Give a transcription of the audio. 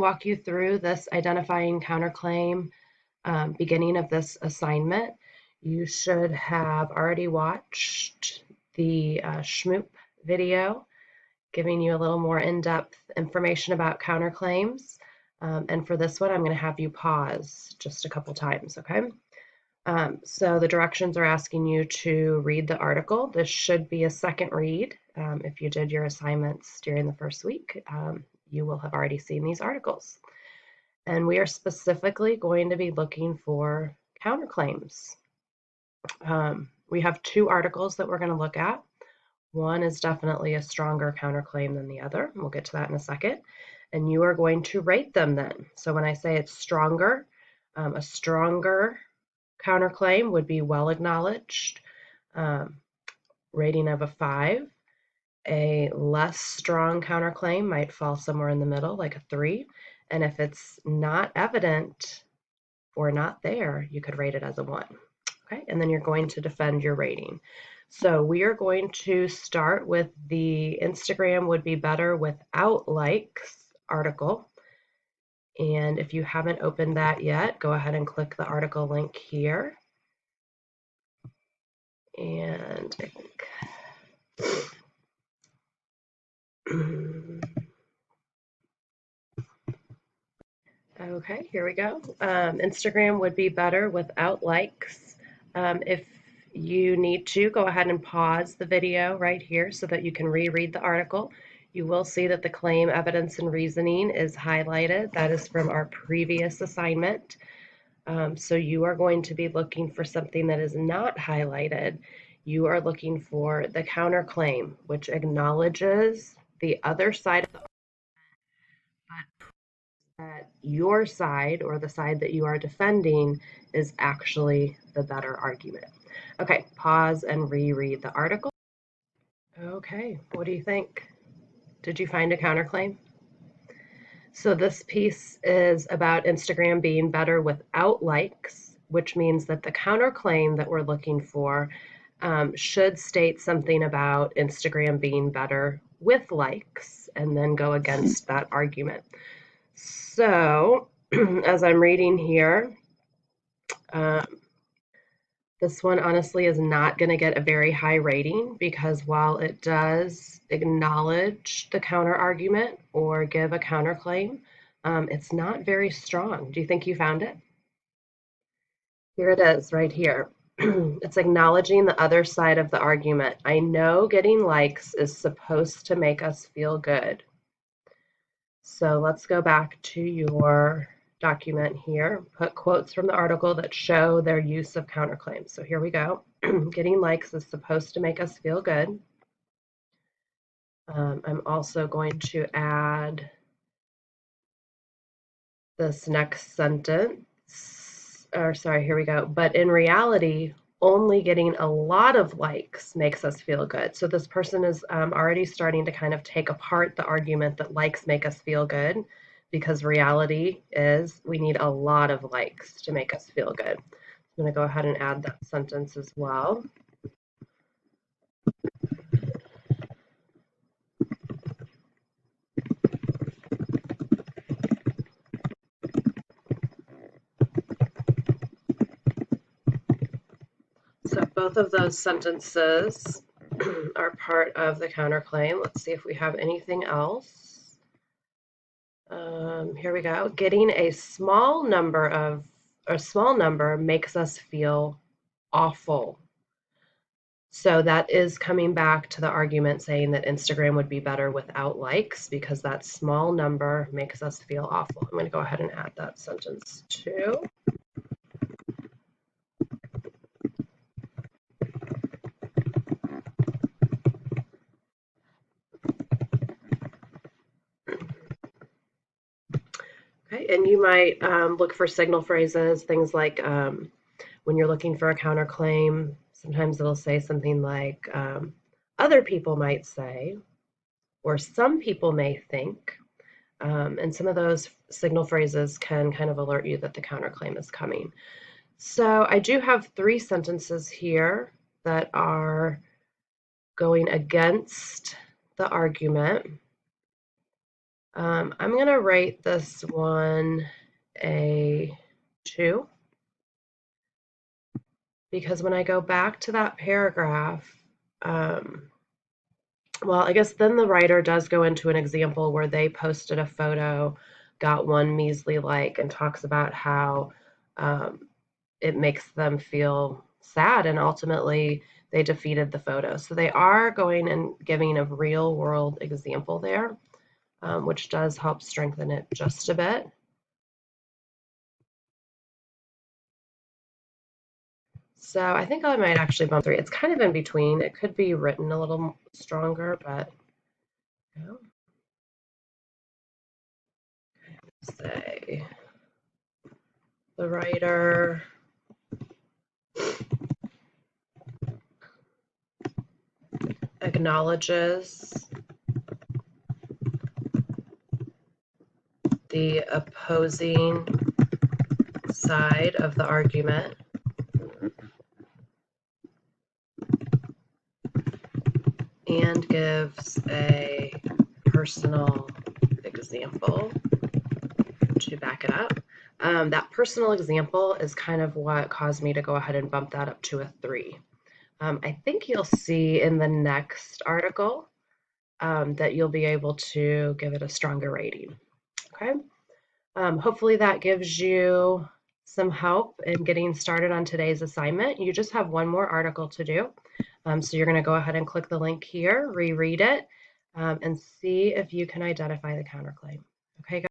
walk you through this identifying counterclaim beginning of this assignment. You should have already watched the Schmoop video giving you a little more in-depth information about counterclaims. And for this one, I'm going to have you pause just a couple times, okay? So the directions are asking you to read the article. This should be a second read. If you did your assignments during the first week, you will have already seen these articles. And we are specifically going to be looking for counterclaims. We have two articles that we're going to look at. One is definitely a stronger counterclaim than the other. We'll get to that in a second. And you are going to rate them then. So when I say it's stronger, a stronger counterclaim would be well acknowledged, rating of a 5. A less strong counterclaim might fall somewhere in the middle, like a 3. And if it's not evident or not there, you could rate it as a 1. Okay, and then you're going to defend your rating. So we are going to start with the Instagram would be better without likes article. And if you haven't opened that yet, go ahead and click the article link here. And I think okay, here we go. Instagram would be better without likes. If you need to, go ahead and pause the video right here so that you can reread the article. You will see that the claim, evidence, and reasoning is highlighted. That is from our previous assignment. So you are going to be looking for something that is not highlighted. You are looking for the counterclaim, which acknowledges the other side of the argument, but that your side, or the side that you are defending, is actually the better argument. Okay, pause and reread the article. Okay, what do you think? Did you find a counterclaim? So this piece is about Instagram being better without likes, which means that the counterclaim that we're looking for should state something about Instagram being better with likes and then go against that argument. So as I'm reading here, this one honestly is not going to get a very high rating because while it does acknowledge the counter argument or give a counterclaim, it's not very strong. Do you think you found it? Here it is right here. It's acknowledging the other side of the argument. I know getting likes is supposed to make us feel good. So let's go back to your document here. Put quotes from the article that show their use of counterclaims. So here we go. Getting likes is supposed to make us feel good. I'm also going to add this next sentence. Or sorry, here we go. But in reality, only getting a lot of likes makes us feel good. So this person is already starting to kind of take apart the argument that likes make us feel good, because reality is we need a lot of likes to make us feel good. I'm going to go ahead and add that sentence as well. So both of those sentences are part of the counterclaim. Let's see if we have anything else. Here we go. Getting a small number makes us feel awful. So that is coming back to the argument saying that Instagram would be better without likes because that small number makes us feel awful. I'm going to go ahead and add that sentence too. Okay, and you might look for signal phrases, things like when you're looking for a counterclaim, sometimes it'll say something like other people might say, or some people may think. And some of those signal phrases can kind of alert you that the counterclaim is coming. So I do have 3 sentences here that are going against the argument. I'm going to rate this one a 2 because when I go back to that paragraph, well, I guess then the writer does go into an example where they posted a photo, got one measly like, and talks about how it makes them feel sad, and ultimately they defeated the photo. So they are going and giving a real world example there, which does help strengthen it just a bit. So I think I might actually bump 3. It's kind of in between. It could be written a little stronger, but you know, say the writer acknowledges the opposing side of the argument and gives a personal example to back it up. That personal example is kind of what caused me to go ahead and bump that up to a 3. I think you'll see in the next article that you'll be able to give it a stronger rating. Okay. Hopefully that gives you some help in getting started on today's assignment. You just have one more article to do. So you're going to go ahead and click the link here, reread it, and see if you can identify the counterclaim. Okay, guys?